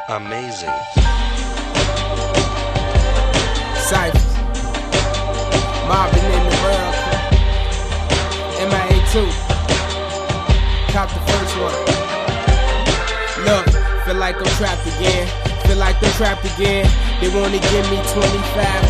Amazing. Cyphers, mobbing in the world. MIA 2, cop the first one. Look, feel like I'm trapped again. Feel like I'm trapped again. They wanna give me 25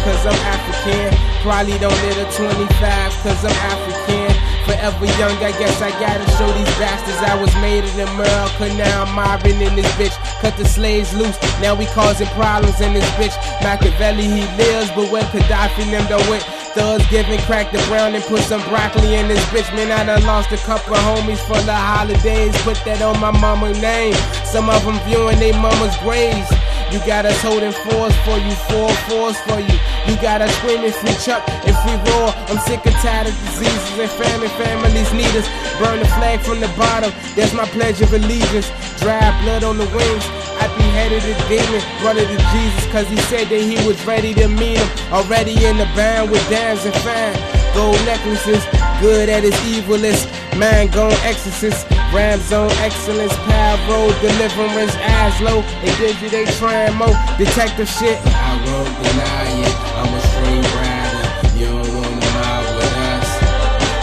cause I'm African. Probably don't live to 25 cause I'm African. Forever young, I guess I gotta show these bastards I was made in America. Now I'm mobbing in this bitch. Cut the slaves loose, now we causing problems in this bitch. Machiavelli, he lives, but where Gaddafi and them done went. Thugs giving crack to brown and put some broccoli in this bitch. Man, I done lost a couple homies for the holidays. Put that on my mama's name. Some of them viewing they mama's graves. You got us holding fours for you, 4-4s for you. You got us screaming free Chuck and free Raw. I'm sick and tired of diseases and famine. Families need us. Burn the flag from the bottom. That's my pledge of allegiance. Dry blood on the wings. I beheaded a demon, brother to Jesus, cause he said that he was ready to meet him. Already in the band with dams and fine. Gold necklaces, good at his evilest. Man gone exorcist, Rams on excellence, Pyro, deliverance, eyes low, and digital tramo, detective shit. I won't deny it, I'm a straight rider. You don't wanna mob with us.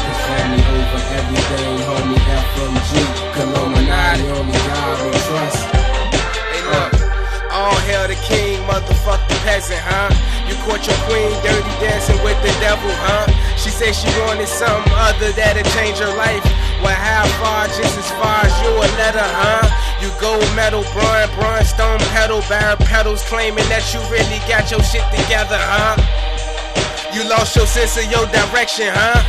Cause family over everything, homie, FMG, Illuminati, only God we trust. Hey look, all hail the king, motherfuck the peasant, huh? You caught your queen dirty dancing with the devil, huh? She said she wanted something other that'll change her life. Well, how far? Just as far as you a letter, huh? You gold medal, bronze, stone pedal, barrel pedals, claiming that you really got your shit together, huh? You lost your sense of your direction, huh?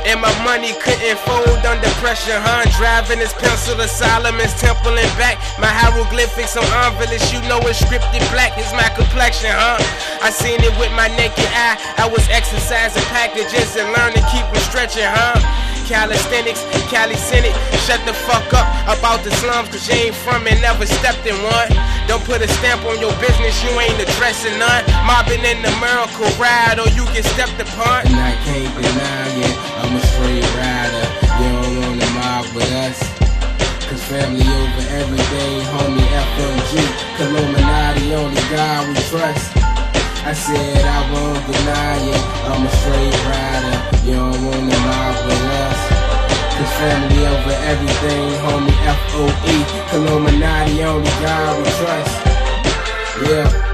And my money couldn't fold under pressure, huh? Driving his pencil to Solomon's temple and back. My hieroglyphics on envelopes, you know it's scripted black is my complexion, huh? I seen it with my naked eye. I was exercising packages and learning keep them stretching, huh? Calisthenics, Cali Senate, shut the fuck up about the slums, cause you ain't from it, never stepped in one. Don't put a stamp on your business, you ain't addressing none. Mobbing in the miracle ride or you get stepped upon. And I can't deny it, I'm a straight rider. You don't wanna mob with us, cause family over everything, homie, FMG, Illuminati, only God we trust. I said I won't deny it, I'm a straight rider. You don't wanna mob with us, cause family over everything, homie, FOE, Illuminati, only God we trust. Yeah.